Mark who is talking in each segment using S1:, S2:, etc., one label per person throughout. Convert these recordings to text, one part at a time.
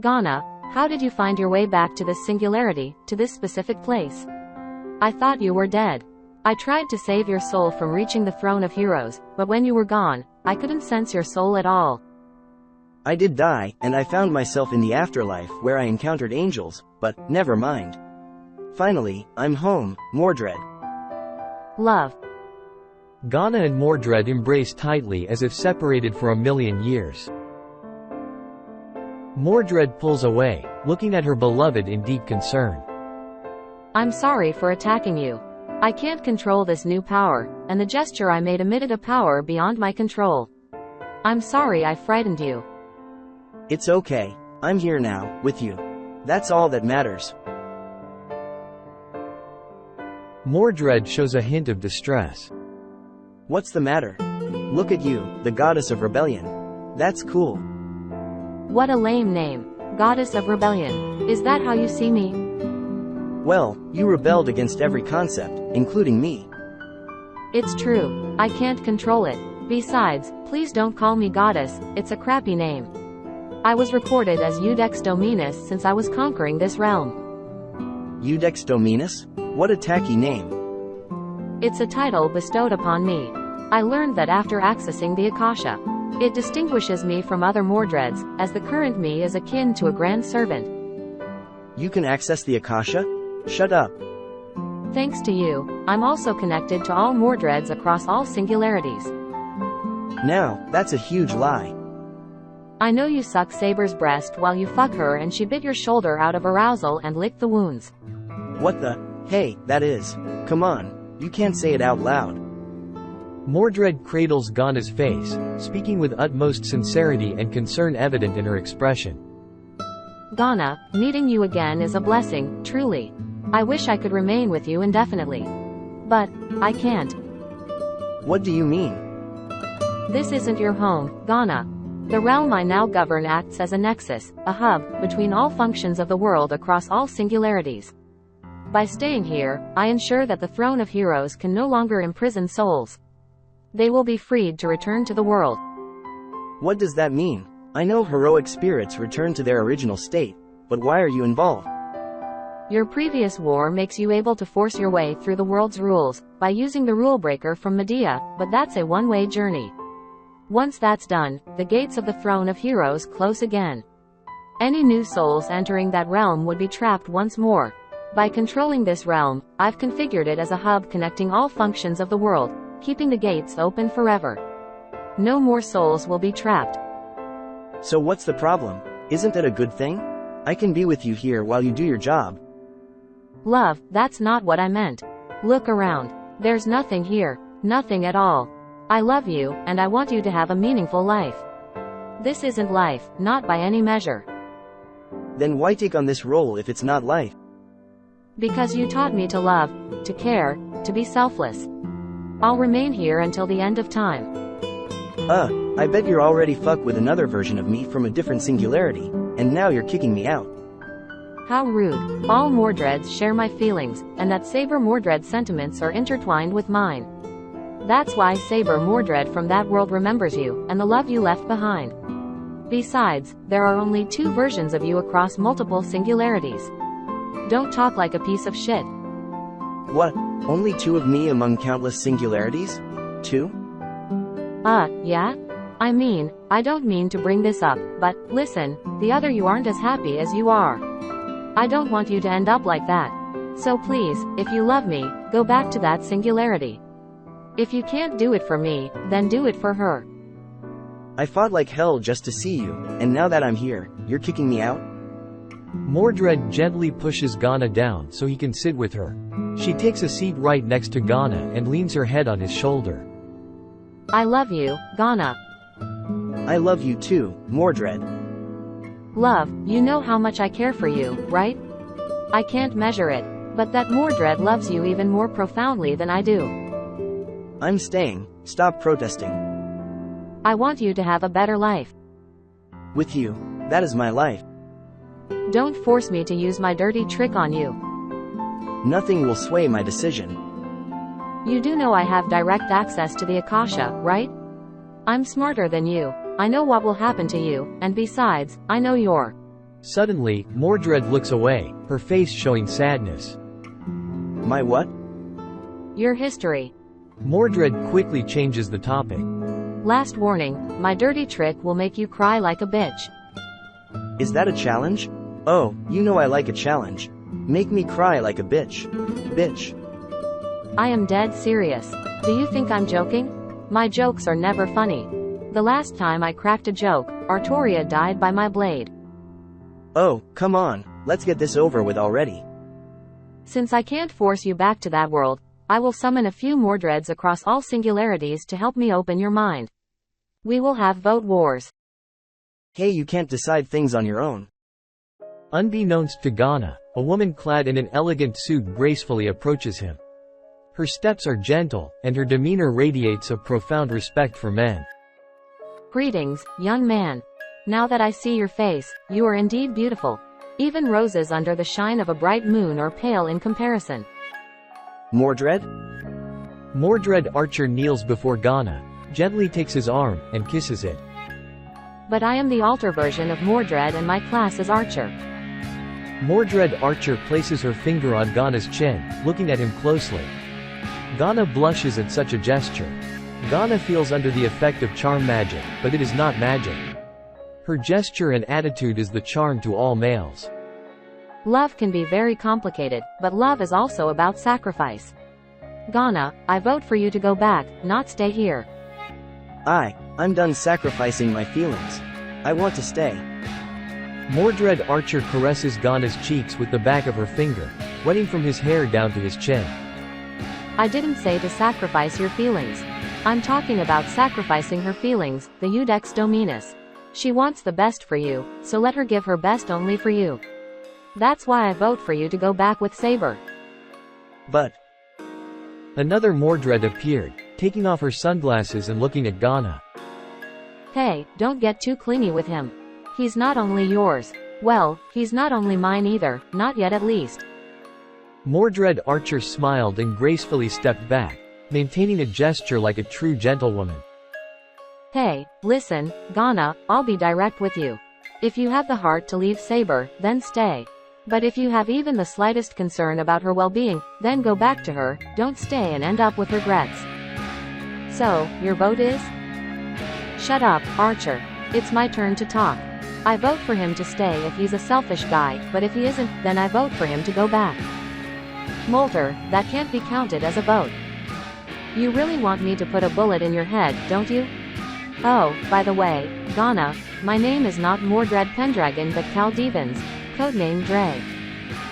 S1: Ghana, how did you find your way back to this singularity, to this specific place? I thought you were dead. I tried to save your soul from reaching the throne of heroes, but when you were gone, I couldn't sense your soul at all.
S2: I did die, and I found myself in the afterlife where I encountered angels, but never mind. Finally, I'm home, Mordred.
S1: Love.
S3: Ghana and Mordred embrace tightly as if separated for a million years. Mordred pulls away, looking at her beloved in deep concern.
S1: I'm sorry for attacking you. I can't control this new power, and the gesture I made emitted a power beyond my control. I'm sorry I frightened you.
S2: It's okay. I'm here now, with you. That's all that matters.
S3: Mordred shows a hint of distress.
S2: What's the matter? Look at you, the goddess of rebellion. That's cool.
S1: What a lame name. Goddess of Rebellion. Is that how you see me?
S2: Well, you rebelled against every concept, including me.
S1: It's true. I can't control it. Besides, please don't call me goddess, it's a crappy name. I was recorded as Iudex Dominus since I was conquering this realm.
S2: Iudex Dominus? What a tacky name.
S1: It's a title bestowed upon me. I learned that after accessing the Akasha. It distinguishes me from other Mordreds, as the current me is akin to a grand servant.
S2: You can access the Akasha? Shut up.
S1: Thanks to you, I'm also connected to all Mordreds across all singularities.
S2: Now, that's a huge lie.
S1: I know you suck Saber's breast while you fuck her and she bit your shoulder out of arousal and licked the wounds.
S2: What the? Hey, that is. Come on, you can't say it out loud.
S3: Mordred cradles Ghana's face, speaking with utmost sincerity and concern evident in her expression.
S1: Ghana, meeting you again is a blessing, truly. I wish I could remain with you indefinitely. But, I can't.
S2: What do you mean?
S1: This isn't your home, Ghana. The realm I now govern acts as a nexus, a hub, between all functions of the world across all singularities. By staying here, I ensure that the throne of heroes can no longer imprison souls. They will be freed to return to the world.
S2: What does that mean? I know heroic spirits return to their original state, but why are you involved?
S1: Your previous war makes you able to force your way through the world's rules, by using the rule breaker from Medea, but that's a one-way journey. Once that's done, the gates of the throne of heroes close again. Any new souls entering that realm would be trapped once more. By controlling this realm, I've configured it as a hub connecting all functions of the world, keeping the gates open forever. No more souls will be trapped.
S2: So what's the problem? Isn't that a good thing? I can be with you here while you do your job.
S1: Love, that's not what I meant. Look around. There's nothing here. Nothing at all. I love you, and I want you to have a meaningful life. This isn't life, not by any measure.
S2: Then why take on this role if it's not life?
S1: Because you taught me to love, to care, to be selfless. I'll remain here until the end of time.
S2: I bet you're already fucked with another version of me from a different singularity, and now you're kicking me out.
S1: How rude. All Mordreds share my feelings, and that Saber Mordred sentiments are intertwined with mine. That's why Saber Mordred from that world remembers you, and the love you left behind. Besides, there are only 2 versions of you across multiple singularities. Don't talk like a piece of shit.
S2: What? Only 2 of me among countless singularities? 2?
S1: Yeah? I mean, I don't mean to bring this up, but, listen, the other you aren't as happy as you are. I don't want you to end up like that. So please, if you love me, go back to that singularity. If you can't do it for me, then do it for her.
S2: I fought like hell just to see you, and now that I'm here, you're kicking me out?
S3: Mordred gently pushes Ghana down so he can sit with her. She takes a seat right next to Ghana and leans her head on his shoulder.
S1: I love you, Ghana.
S2: I love you too, Mordred.
S1: Love, you know how much I care for you, right? I can't measure it, but that Mordred loves you even more profoundly than I do.
S2: I'm staying, stop protesting.
S1: I want you to have a better life.
S2: With you, that is my life.
S1: Don't force me to use my dirty trick on you.
S2: Nothing will sway my decision.
S1: You do know I have direct access to the Akasha, right? I'm smarter than you. I know what will happen to you, and besides, I know you're
S3: Suddenly, Mordred looks away, her face showing sadness.
S2: My what?
S1: Your history.
S3: Mordred quickly changes the topic.
S1: Last warning, my dirty trick will make you cry like a bitch.
S2: Is that a challenge? Oh, you know I like a challenge. Make me cry like a bitch. Bitch.
S1: I am dead serious. Do you think I'm joking? My jokes are never funny. The last time I cracked a joke, Artoria died by my blade.
S2: Oh, come on, let's get this over with already.
S1: Since I can't force you back to that world, I will summon a few Mordreds across all singularities to help me open your mind. We will have vote wars.
S2: Hey, you can't decide things on your own.
S3: Unbeknownst to Ghana, a woman clad in an elegant suit gracefully approaches him. Her steps are gentle, and her demeanor radiates a profound respect for men.
S1: Greetings, young man. Now that I see your face, you are indeed beautiful. Even roses under the shine of a bright moon are pale in comparison.
S2: Mordred?
S3: Mordred Archer kneels before Ghana, gently takes his arm, and kisses it.
S1: But I am the altar version of Mordred and my class is Archer.
S3: Mordred Archer places her finger on Ghana's chin, looking at him closely. Ghana blushes at such a gesture. Ghana feels under the effect of charm magic, but it is not magic. Her gesture and attitude is the charm to all males.
S1: Love can be very complicated, but love is also about sacrifice. Ghana, I vote for you to go back, not stay here.
S2: I'm done sacrificing my feelings. I want to stay.
S3: Mordred Archer caresses Ghana's cheeks with the back of her finger, wetting from his hair down to his chin.
S1: I didn't say to sacrifice your feelings. I'm talking about sacrificing her feelings, the Iudex Dominus. She wants the best for you, so let her give her best only for you. That's why I vote for you to go back with Saber.
S2: But
S3: another Mordred appeared, taking off her sunglasses and looking at Ghana.
S1: Hey, don't get too clingy with him. He's not only yours. Well, he's not only mine either, not yet at least.
S3: Mordred Archer smiled and gracefully stepped back, maintaining a gesture like a true gentlewoman.
S1: Hey, listen, Ghana, I'll be direct with you. If you have the heart to leave Saber, then stay. But if you have even the slightest concern about her well-being, then go back to her, don't stay and end up with regrets. So, your vote is? Shut up, Archer. It's my turn to talk. I vote for him to stay if he's a selfish guy, but if he isn't, then I vote for him to go back. Molter, that can't be counted as a vote. You really want me to put a bullet in your head, don't you? Oh, by the way, Ghana, my name is not Mordred Pendragon but Cal Devens, codename Dre.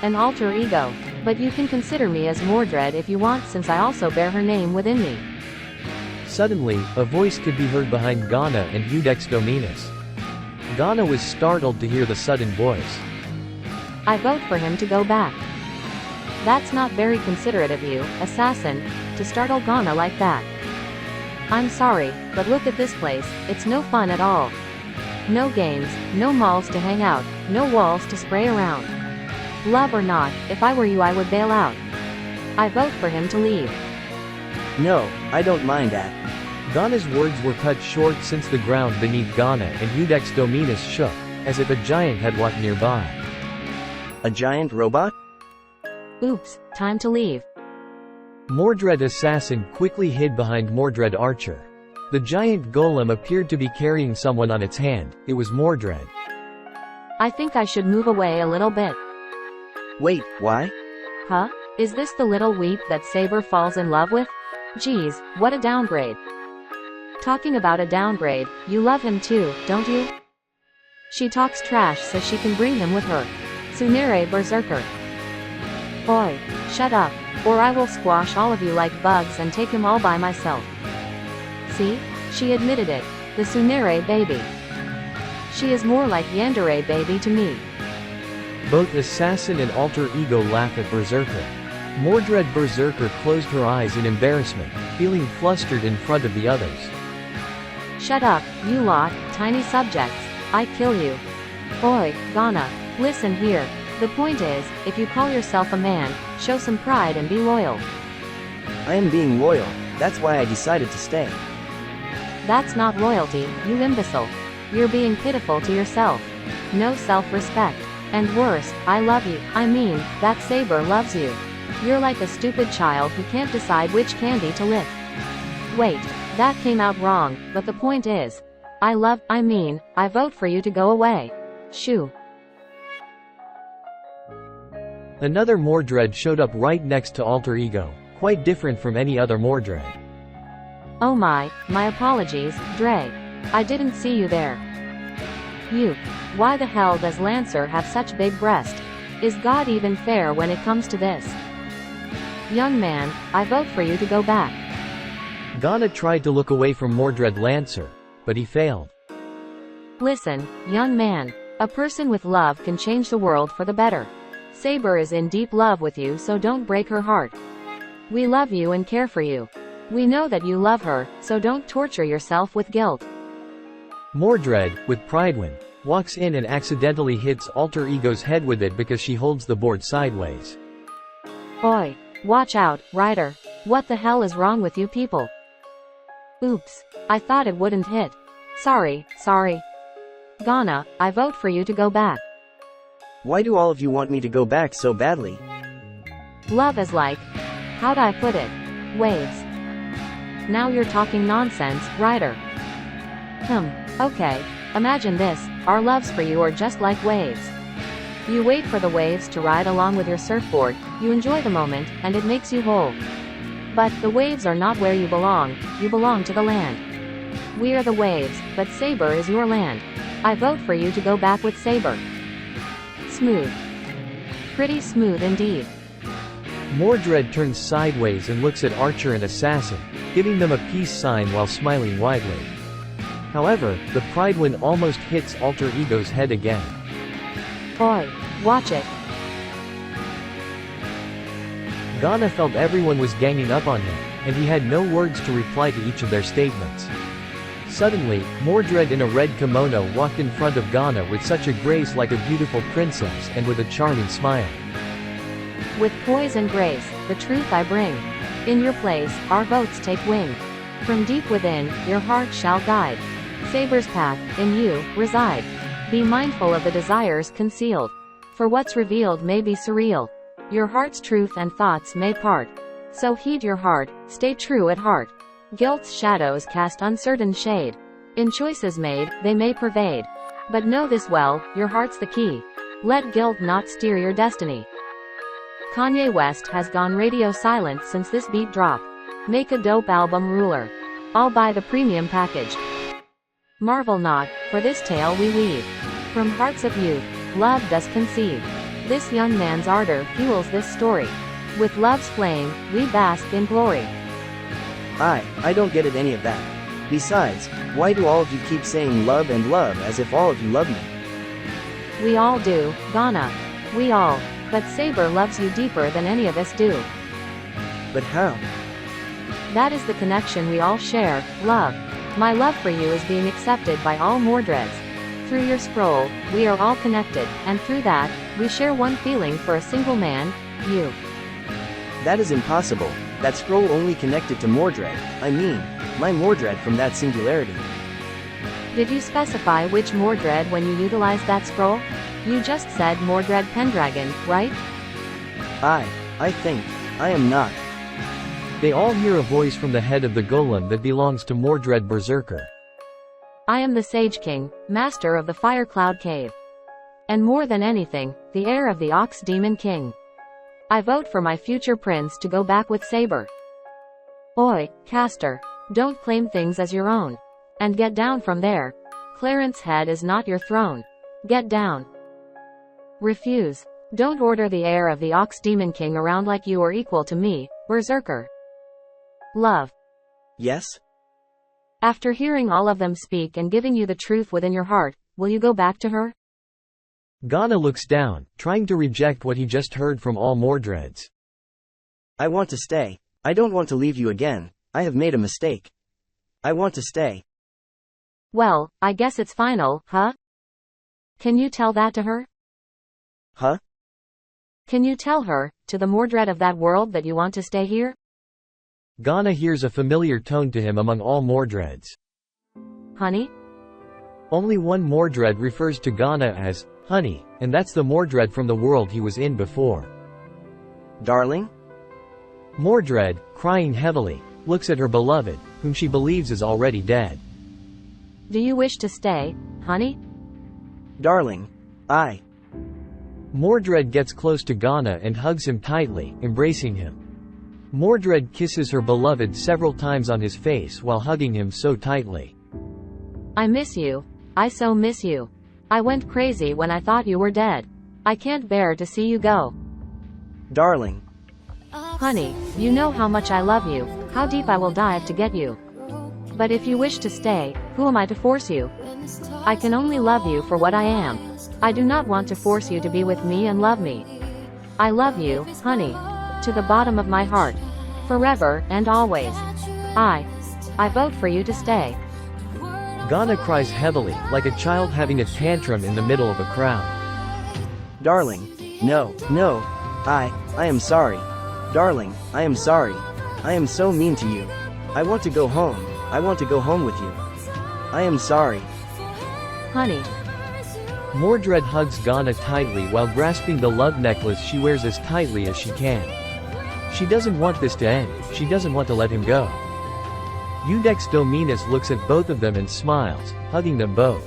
S1: An alter ego. But you can consider me as Mordred if you want since I also bear her name within me.
S3: Suddenly, a voice could be heard behind Ghana and Iudex Dominus. Ghana was startled to hear the sudden voice.
S1: I vote for him to go back. That's not very considerate of you, assassin, to startle Ghana like that. I'm sorry, but look at this place, it's no fun at all. No games, no malls to hang out, no walls to spray around. Love or not, if I were you I would bail out. I vote for him to leave.
S2: no, I don't mind that.
S3: Ghana's words were cut short since the ground beneath Ghana and Iudex Dominus shook, as if a giant had walked nearby.
S2: A giant robot?
S1: Oops, time to leave.
S3: Mordred Assassin quickly hid behind Mordred Archer. The giant golem appeared to be carrying someone on its hand. It was Mordred.
S1: I think I should move away a little bit.
S2: Wait, why?
S1: Huh? Is this the little weep that Saber falls in love with? Geez, what a downgrade. Talking about a downgrade, you love him too, don't you? She talks trash so she can bring him with her. Sunere Berserker. Boy, shut up, or I will squash all of you like bugs and take him all by myself. See? She admitted it. The Sunere baby. She is more like Yandere baby to me.
S3: Both Assassin and Alter Ego laugh at Berserker. Mordred Berserker closed her eyes in embarrassment, feeling flustered in front of the others.
S1: Shut up, you lot, tiny subjects. I kill you. Oi, Ghana, listen here. The point is, if you call yourself a man, show some pride and be loyal.
S2: I am being loyal, that's why I decided to stay.
S1: That's not loyalty, you imbecile. You're being pitiful to yourself. no self-respect. And worse, I love you. I mean, that Saber loves you. You're like a stupid child who can't decide which candy to lick. Wait, that came out wrong, but the point is, I vote for you to go away. Shoo.
S3: Another Mordred showed up right next to Alter Ego, quite different from any other Mordred.
S1: Oh my apologies, Dre. I didn't see you there. You. Why the hell does Lancer have such big breast? Is God even fair when it comes to this? Young man, I vote for you to go back.
S3: Ghana tried to look away from Mordred Lancer, but he failed.
S1: Listen, young man. A person with love can change the world for the better. Saber is in deep love with you, so don't break her heart. We love you and care for you. We know that you love her, so don't torture yourself with guilt.
S3: Mordred, with Pridewind, walks in and accidentally hits Alter Ego's head with it because she holds the board sideways.
S1: Oi. Watch out, Ryder. What the hell is wrong with you people? Oops. I thought it wouldn't hit. Sorry. Ghana, I vote for you to go back.
S2: Why do all of you want me to go back so badly?
S1: Love is like... how'd I put it? Waves. Now you're talking nonsense, Ryder. Okay. Imagine this, our loves for you are just like waves. You wait for the waves to ride along with your surfboard, you enjoy the moment, and it makes you whole. But, the waves are not where you belong to the land. We are the waves, but Saber is your land. I vote for you to go back with Saber. Smooth. Pretty smooth indeed.
S3: Mordred turns sideways and looks at Archer and Assassin, giving them a peace sign while smiling widely. However, the Pridewind almost hits Alter Ego's head again.
S1: Oi, watch it.
S3: Ghana felt everyone was ganging up on him, and he had no words to reply to each of their statements. Suddenly, Mordred in a red kimono walked in front of Ghana with such a grace like a beautiful princess and with a charming smile.
S1: With poise and grace, the truth I bring. In your place, our votes take wing. From deep within, your heart shall guide. Saber's path, in you, reside. Be mindful of the desires concealed. For what's revealed may be surreal. Your heart's truth and thoughts may part. So heed your heart, stay true at heart. Guilt's shadows cast uncertain shade. In choices made, they may pervade. But know this well, your heart's the key. Let guilt not steer your destiny. Kanye West has gone radio silent since this beat drop. Make a dope album ruler. I'll buy the premium package. Marvel not, for this tale we weave. From hearts of youth, love does conceive. This young man's ardor fuels this story. With love's flame, we bask in glory.
S2: I don't get it any of that. Besides, why do all of you keep saying love and love as if all of you love me?
S1: We all do, Ghana. We all. But Saber loves you deeper than any of us do.
S2: But how?
S1: That is the connection we all share, love. My love for you is being accepted by all Mordreds. Through your scroll, we are all connected, and through that, we share one feeling for a single man, you.
S2: That is impossible. That scroll only connected to Mordred. I mean, my Mordred from that Singularity.
S1: Did you specify which Mordred when you utilized that scroll? You just said Mordred Pendragon, right?
S2: I think, I am not.
S3: They all hear a voice from the head of the golem that belongs to Mordred Berserker.
S1: I am the Sage King, master of the Fire Cloud Cave. And more than anything, the heir of the Ox Demon King. I vote for my future prince to go back with Saber. Oi, caster. Don't claim things as your own. And get down from there. Clarence's head is not your throne. Get down. Refuse. Don't order the heir of the Ox Demon King around like you are equal to me, Berserker. Love.
S2: Yes?
S1: After hearing all of them speak and giving you the truth within your heart, will you go back to her?
S3: Ghana looks down, trying to reject what he just heard from all Mordreds.
S2: I want to stay. I don't want to leave you again. I have made a mistake. I want to stay.
S1: Well, I guess it's final, huh? Can you tell that to her?
S2: Huh?
S1: Can you tell her, to the Mordred of that world, that you want to stay here?
S3: Ghana hears a familiar tone to him among all Mordreds.
S1: Honey?
S3: Only one Mordred refers to Ghana as honey, and that's the Mordred from the world he was in before.
S2: Darling?
S3: Mordred, crying heavily, looks at her beloved, whom she believes is already dead.
S1: Do you wish to stay, honey?
S2: Darling.
S3: Mordred gets close to Ghana and hugs him tightly, embracing him. Mordred kisses her beloved several times on his face while hugging him so tightly.
S1: I miss you. I so miss you. I went crazy when I thought you were dead. I can't bear to see you go.
S2: Darling.
S1: Honey, you know how much I love you, how deep I will dive to get you. But if you wish to stay, who am I to force you? I can only love you for what I am. I do not want to force you to be with me and love me. I love you, honey. To the bottom of my heart. Forever and always. I vote for you to stay.
S3: Ghana cries heavily, like a child having a tantrum in the middle of a crowd.
S2: Darling. No. I am sorry. Darling, I am sorry. I am so mean to you. I want to go home. I want to go home with you. I am sorry.
S1: Honey.
S3: Mordred hugs Ghana tightly while grasping the love necklace she wears as tightly as she can. She doesn't want this to end, she doesn't want to let him go. Iudex Dominus looks at both of them and smiles, hugging them both.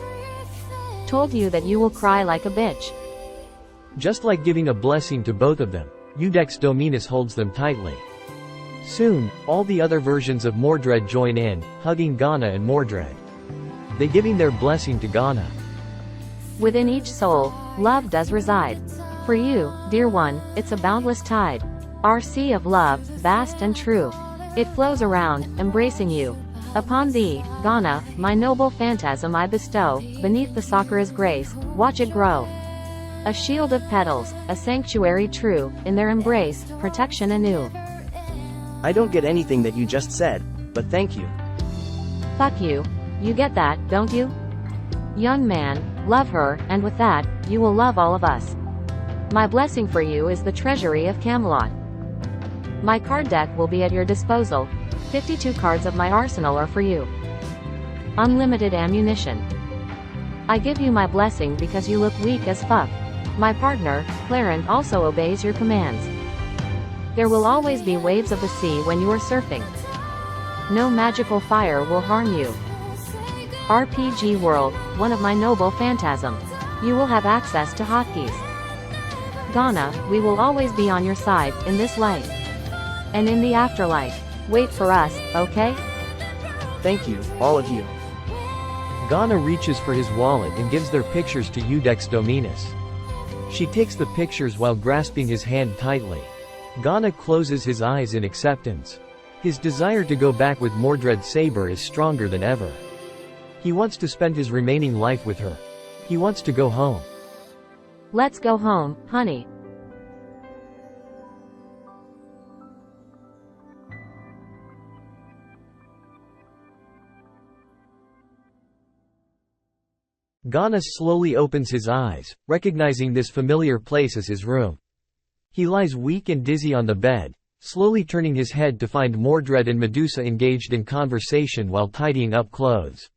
S1: Told you that you will cry like a bitch.
S3: Just like giving a blessing to both of them, Iudex Dominus holds them tightly. Soon, all the other versions of Mordred join in, hugging Ghana and Mordred. They giving their blessing to Ghana.
S1: Within each soul, love does reside. For you, dear one, it's a boundless tide. Our sea of love, vast and true. It flows around, embracing you. Upon thee, Ghana, my noble phantasm I bestow, beneath the Sakura's grace, watch it grow. A shield of petals, a sanctuary true, in their embrace, protection anew.
S2: I don't get anything that you just said, but thank you.
S1: Fuck you. You get that, don't you? Young man, love her, and with that, you will love all of us. My blessing for you is the treasury of Camelot. My card deck will be at your disposal. 52 cards of my arsenal are for you. Unlimited ammunition. I give you my blessing because you look weak as fuck. My partner, Clarence, also obeys your commands. There will always be waves of the sea when you are surfing. No magical fire will harm you. RPG World, one of my noble phantasms. You will have access to hotkeys. Ghana, we will always be on your side, in this life. And in the afterlife. Wait for us, okay?
S2: Thank you, all of you.
S3: Ghana reaches for his wallet and gives their pictures to Iudex Dominus. She takes the pictures while grasping his hand tightly. Ghana closes his eyes in acceptance. His desire to go back with Mordred Saber is stronger than ever. He wants to spend his remaining life with her. He wants to go home.
S1: Let's go home, honey.
S3: Ghana slowly opens his eyes, recognizing this familiar place as his room. He lies weak and dizzy on the bed, slowly turning his head to find Mordred and Medusa engaged in conversation while tidying up clothes.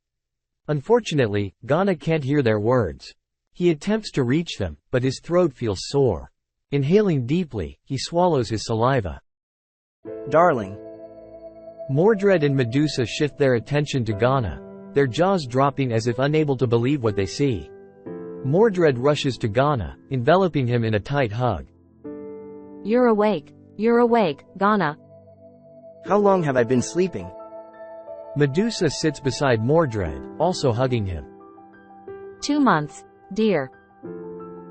S3: Unfortunately, Ghana can't hear their words. He attempts to reach them, but his throat feels sore. Inhaling deeply, he swallows his saliva.
S2: Darling.
S3: Mordred and Medusa shift their attention to Ghana, their jaws dropping as if unable to believe what they see. Mordred rushes to Ghana, enveloping him in a tight hug.
S1: You're awake, Ghana.
S2: How long have I been sleeping?
S3: Medusa sits beside Mordred, also hugging him.
S1: 2 months, dear.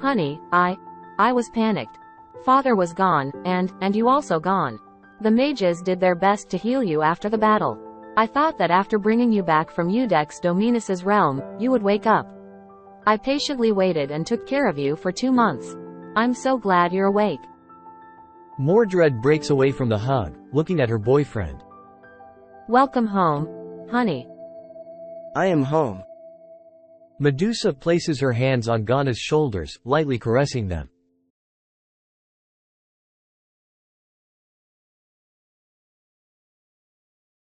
S1: Honey, I was panicked. Father was gone, and you also gone. The mages did their best to heal you after the battle. I thought that after bringing you back from Iudex Dominus's realm, you would wake up. I patiently waited and took care of you for 2 months. I'm so glad you're awake.
S3: Mordred breaks away from the hug, looking at her boyfriend.
S1: Welcome home, honey.
S2: I am home.
S3: Medusa places her hands on Ghana's shoulders, lightly caressing them.